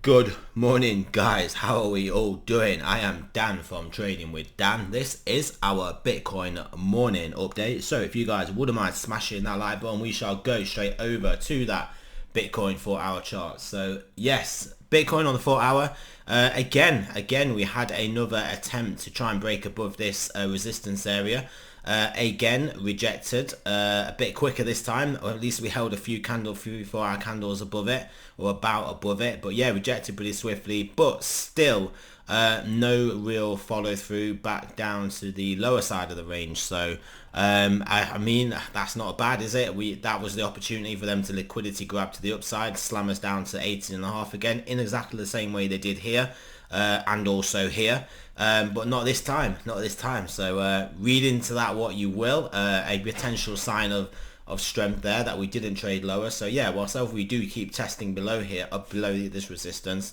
Good morning, guys. How are we all doing? I am Dan from Trading with Dan. This is our Bitcoin morning update. So if you guys wouldn't mind smashing that like button, we shall go straight over to that Bitcoin 4-hour chart. So yes, Bitcoin on the 4-hour. Again, we had another attempt to try and break above this resistance area. Again rejected a bit quicker this time, or at least we held a few 4-hour candles above it, or about above it, but yeah, rejected pretty swiftly, but still no real follow through back down to the lower side of the range. So I mean, that's not bad, is it? That was the opportunity for them to liquidity grab to the upside, slam us down to 18.5 again in exactly the same way they did here. And also here, but not this time. So read into that what you will. A potential sign of strength there that we didn't trade lower. So yeah, whilst we do keep testing below here, up below this resistance,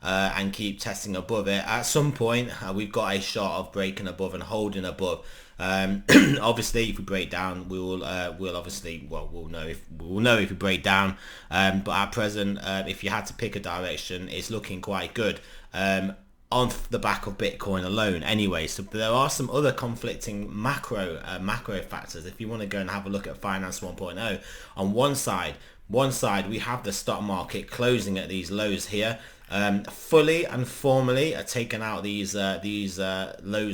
and keep testing above it, at some point we've got a shot of breaking above and holding above. Obviously if we break down, we'll know if we break down, but at present, if you had to pick a direction, it's looking quite good on the back of Bitcoin alone anyway. So there are some other conflicting macro factors. If you want to go and have a look at Finance 1.0, on one side we have the stock market closing at these lows here, fully and formally taken out these lows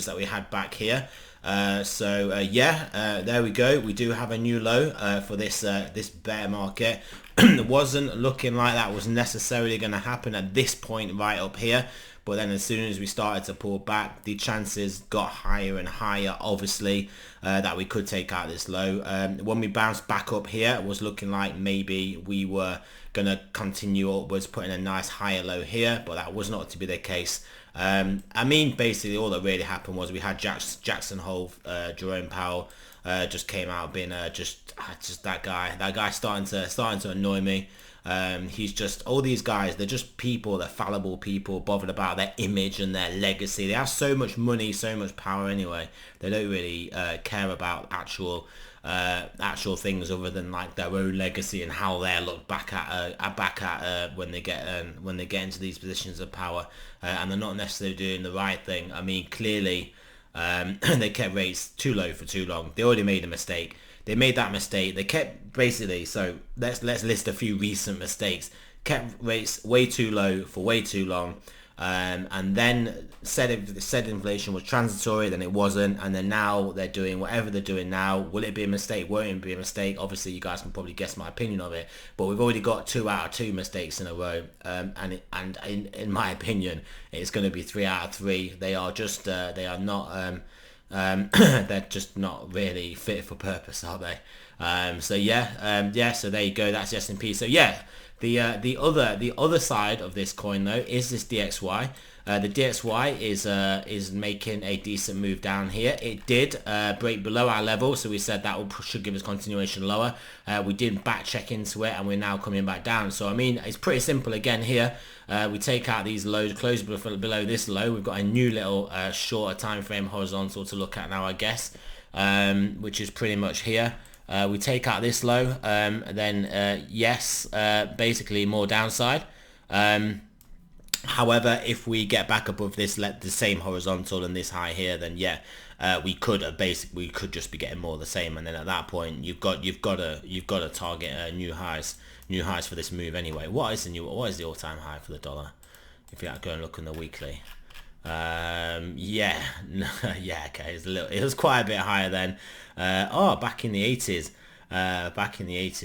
that we had back here. There we go. We do have a new low for this bear market. It wasn't looking like that was necessarily going to happen at this point right up here, but then as soon as we started to pull back, the chances got higher and higher, obviously, that we could take out this low. When we bounced back up here, it was looking like maybe we were going to continue upwards, putting a nice higher low here, but that was not to be the case. I mean, basically all that really happened was we had Jackson Hole, Jerome Powell just came out being just that guy starting to annoy me. He's just, all these guys, they're just people, they're fallible people, bothered about their image and their legacy. They have so much money, so much power anyway. They don't really care about actual things other than like their own legacy and how they're looked back at when they get into these positions of power, and they're not necessarily doing the right thing. I mean, clearly they kept rates too low for too long. They already made a mistake. They made that mistake. They kept basically, so let's list a few recent mistakes. Kept rates way too low for way too long, and then said inflation was transitory, then it wasn't, and then now they're doing whatever they're doing now. Will it be a mistake? Won't it be a mistake? Obviously you guys can probably guess my opinion of it, but we've already got 2 out of 2 mistakes in a row, and in my opinion it's going to be 3 out of 3. They are just they are not they're just not really fit for purpose, are they? So there you go. That's the S&P. So yeah, the other side of this coin though is this DXY. The DXY is making a decent move down here. It did break below our level, so we said that should give us continuation lower. We did back check into it, and we're now coming back down. So I mean, it's pretty simple again here. We take out these lows, close below this low. We've got a new little shorter time frame horizontal to look at now, I guess, which is pretty much here. We take out this low, basically more downside. However, if we get back above this, the same horizontal and this high here, then yeah, we could just be getting more of the same, and then at that point you've got to target new highs for this move anyway. What is the all-time high for the dollar? If you go and look on the weekly, okay, it was quite a bit higher then. Back in the 80s.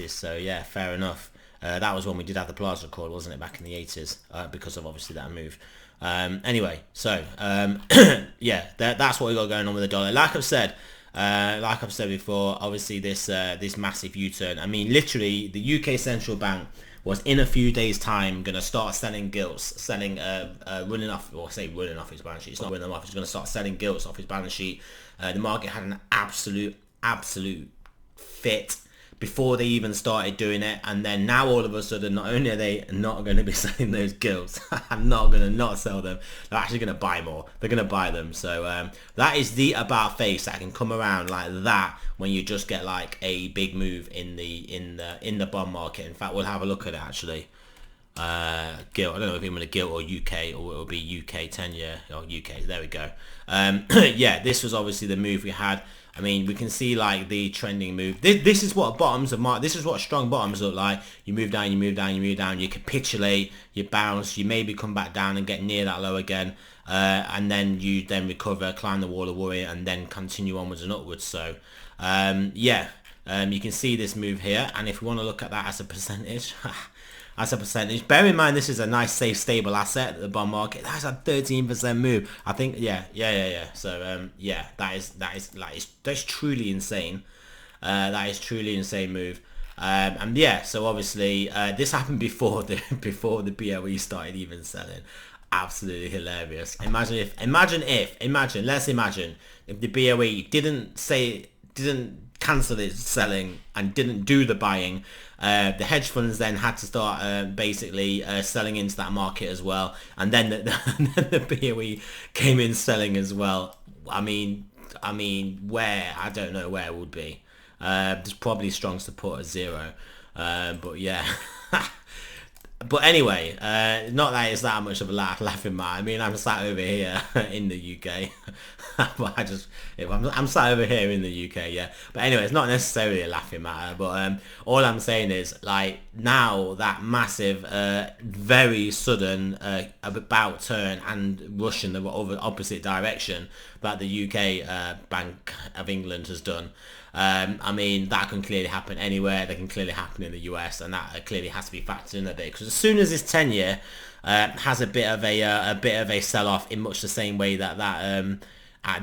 So yeah, fair enough. That was when we did have the Plaza record, wasn't it, back in the 80s, because of obviously that move. Anyway, so that's what we got going on with the dollar. Like I've said before, obviously this massive U-turn. I mean, literally, the UK central bank was in a few days' time going to start selling gilts, running off his balance sheet. It's not running them off. He's going to start selling gilts off his balance sheet. The market had an absolute fit before they even started doing it, and then now all of a sudden, not only are they not going to be selling those gilts, I'm not going to not sell them, they're actually going to buy more. They're going to buy them. So that is the about face that can come around like that when you just get like a big move in the bond market. In fact, we'll have a look at it actually. gilt. I don't know if I'm going to gilt or UK, or it'll be UK 10-year or UK. There we go. Yeah, this was obviously the move we had. I mean, we can see like the trending move. This is what bottoms of this is what strong bottoms look like. You move down, you move down, you move down, you capitulate, you bounce, you maybe come back down and get near that low again, and then you then recover, climb the wall of worry, and then continue onwards and upwards. So yeah, you can see this move here, and if we want to look at that as a percentage, as a percentage, bear in mind this is a nice, safe, stable asset, the bond market. That's a 13% move. I think, yeah. So yeah, that's truly insane. That is truly insane move. And yeah, so obviously this happened before the BOE started even selling. Absolutely hilarious. Let's imagine if the BOE didn't cancel its selling and didn't do the buying. The hedge funds then had to start basically selling into that market as well, and then the BOE came in selling as well. I mean, where, I don't know where it would be. There's probably strong support at 0, but yeah. But anyway, not that it's that much of a laughing matter. I mean, I'm sat over here in the UK. But I'm sat over here in the UK, yeah. But anyway, it's not necessarily a laughing matter. But all I'm saying is, like, now that massive, very sudden about turn and rush in the opposite direction that the UK Bank of England has done. I mean, that can clearly happen anywhere. That can clearly happen in the US, and that clearly has to be factored in a bit, because as soon as this 10-year has a bit of a sell-off, in much the same way that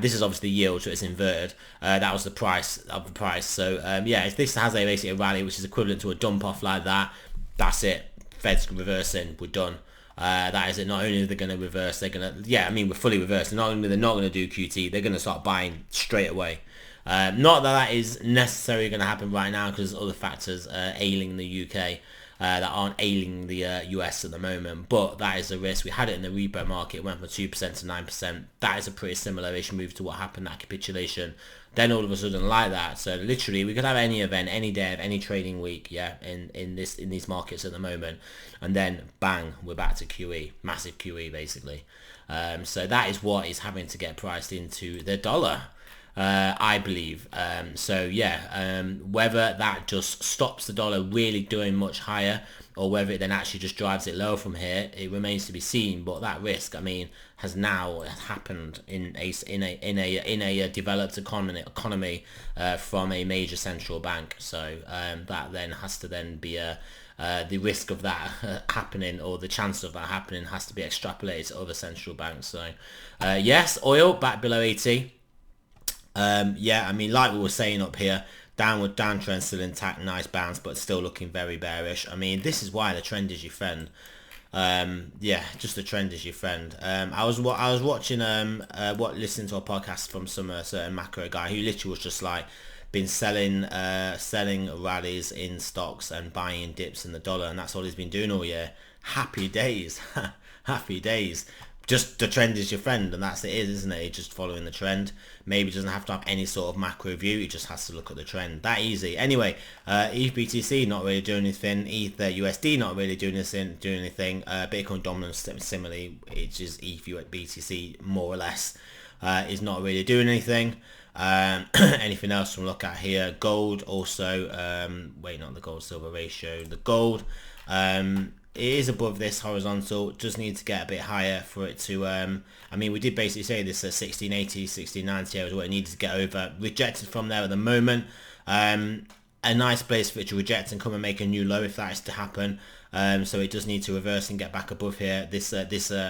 this is obviously yield, so it's inverted. That was the price of the price. So yeah, if this has basically a rally which is equivalent to a dump off like that, that's it. Fed's reversing. We're done. That is it. Not only are they going to reverse, they're going to, yeah, I mean, we're fully reversed. Not only they're not going to do QT, they're going to start buying straight away. Not that is necessarily going to happen right now, because there's other factors ailing the UK that aren't ailing the US at the moment, but that is a risk. We had it in the repo market, it went from 2% to 9%. That is a pretty similar-ish move to what happened, that capitulation. Then all of a sudden, like that. So literally, we could have any event, any day of any trading week, yeah, in these markets at the moment, and then bang, we're back to QE, massive QE basically. So that is what is having to get priced into the dollar. I believe. So yeah, whether that just stops the dollar really doing much higher, or whether it then actually just drives it low from here, it remains to be seen. But that risk, I mean, has now happened in a developed economy from a major central bank. So that then has to then be the risk of that happening, or the chance of that happening, has to be extrapolated to other central banks. So yes, oil back below 80. Yeah, I mean, like we were saying up here, downward downtrend still intact, nice bounce, but still looking very bearish. I mean, this is why the trend is your friend. Yeah, just the trend is your friend. I was watching listening to a podcast from some certain macro guy who literally was just like been selling rallies in stocks and buying dips in the dollar, and that's all he's been doing all year. Happy days. Happy days. Just the trend is your friend, and that's it, isn't it? Just following the trend. Maybe doesn't have to have any sort of macro view. He just has to look at the trend. That easy. Anyway, ETH BTC not really doing anything. ETH USD not really doing anything. Bitcoin dominance similarly, which is ETH BTC more or less, is not really doing anything. Anything else to look at here? Gold also. Wait, not the gold silver ratio. The gold. It is above this horizontal, just need to get a bit higher for it to, I mean, we did basically say this 1680, 1690 is what it needed to get over. Rejected from there at the moment. A nice place for it to reject and come and make a new low if that is to happen. So it does need to reverse and get back above here. This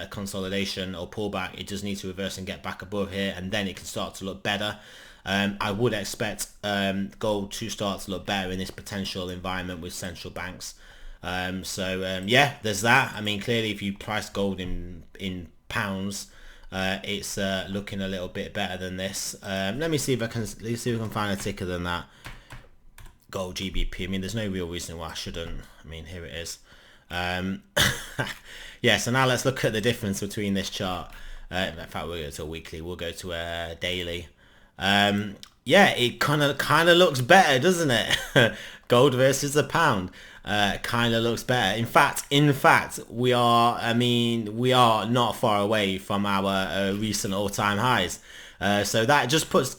consolidation or pullback, it does need to reverse and get back above here, and then it can start to look better. I would expect gold to start to look better in this potential environment with central banks. Yeah, there's that. I mean, clearly if you price gold in pounds, it's looking a little bit better than this. Let me see if I can find a ticker than that. Gold GBP. I mean, there's no real reason why I shouldn't. I mean, here it is. Yeah, so now let's look at the difference between this chart. In fact, we'll go to a weekly. We'll go to a daily. yeah, it kind of looks better, doesn't it? Gold versus the pound kind of looks better. In fact, we are. I mean, we are not far away from our recent all-time highs. So that just puts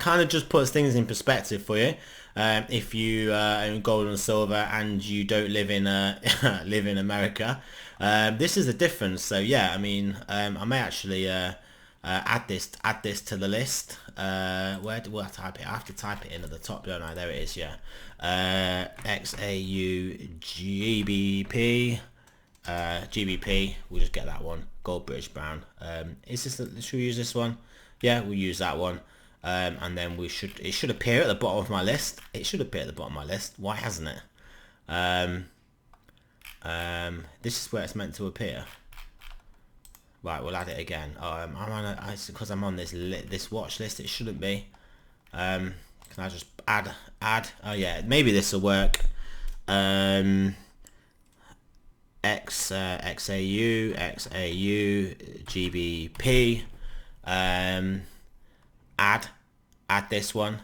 things in perspective for you. If you own gold and silver and you don't live in live in America, this is the difference. So yeah, I mean, I may actually add this to the list. Where do I type it? I have to type it in at the top, don't I? There it is. Yeah. XAU GBP. GBP. We'll just get that one. Gold British pound. Is this? Should we use this one? Yeah, we'll use that one. And then it should appear at the bottom of my list. It should appear at the bottom of my list. Why hasn't it? This is where it's meant to appear. Right, we'll add it again. I'm on because I'm on this watch list. It shouldn't be. Can I just add? Oh yeah, maybe this will work. XAU GBP. Add this one.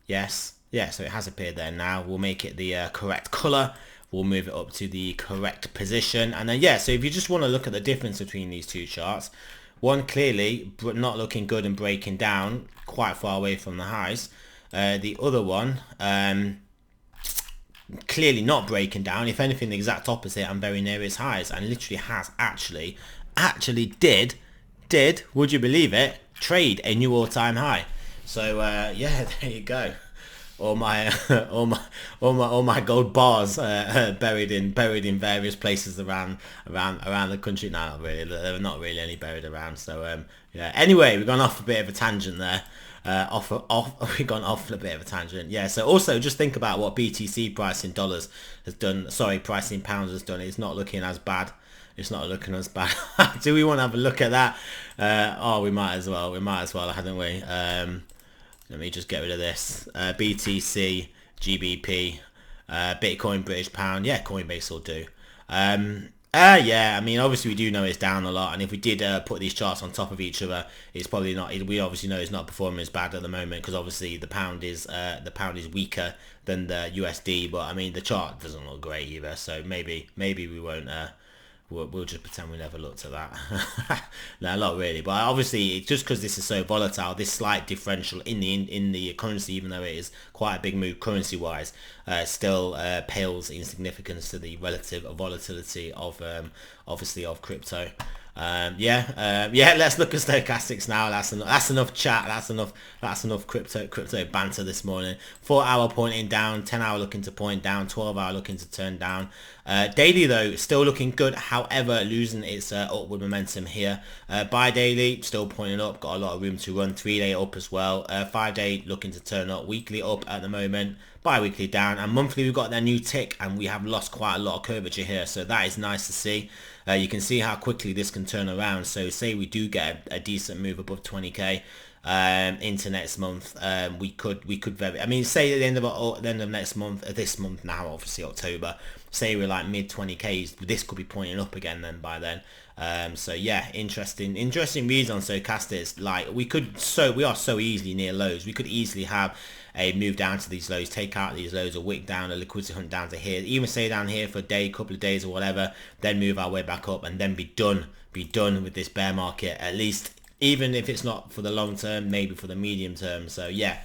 Yes, yeah, so it has appeared there now. We'll make it the correct color. We'll move it up to the correct position, and then yeah, so if you just want to look at the difference between these two charts, one clearly not looking good and breaking down quite far away from the highs, the other one clearly not breaking down, if anything the exact opposite and very near its highs, and literally has actually did, would you believe it, trade a new all-time high. So yeah, there you go. All my gold bars buried in various places around the country. No, not really. There are not really any buried around. So yeah. Anyway, we've gone off a bit of a tangent there. We've gone off a bit of a tangent. Yeah. So also just think about what BTC price in dollars has done. Sorry, price in pounds has done. It's not looking as bad. It's not looking as bad. Do we want to have a look at that? Oh, we might as well. We might as well, hadn't we? Let me just get rid of this. BTC, GBP, Bitcoin, British pound. Yeah, Coinbase will do. Yeah, I mean, obviously we do know it's down a lot, and if we did put these charts on top of each other, it's probably not. We obviously know it's not performing as bad at the moment because obviously the pound is weaker than the USD. But I mean, the chart doesn't look great either. So maybe we won't. We'll just pretend we never looked at that. No, not really. But obviously, just because this is so volatile, this slight differential in the currency, even though it is quite a big move currency-wise, still pales in significance to the relative volatility of obviously of crypto. Yeah, let's look at stochastics now. That's enough chat. That's enough crypto banter this morning. 4 hour pointing down, 10 hour looking to point down, 12 hour looking to turn down. Daily though still looking good, however losing its upward momentum here. Bi-daily still pointing up, got a lot of room to run. 3-day up as well. 5-day looking to turn up, weekly up at the moment, bi-weekly down, and monthly we've got that new tick, and we have lost quite a lot of curvature here, so that is nice to see. You can see how quickly this can turn around. So say we do get a decent move above 20k into next month, we could very, I mean, say at the end of next month, this month now, obviously October, say we're like mid 20ks, this could be pointing up again then by then. So yeah, interesting reads on stochastics. Like we are so easily near lows. We could easily have a move down to these lows, take out these lows, a wick down, a liquidity hunt down to here, even stay down here for a day, couple of days or whatever, then move our way back up and then be done with this bear market, at least, even if it's not for the long term, maybe for the medium term. So yeah,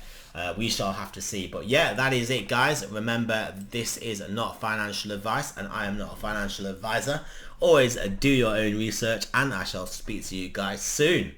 we shall have to see. But yeah, that is it, guys. Remember, this is not financial advice and I am not a financial advisor. Always do your own research, and I shall speak to you guys soon.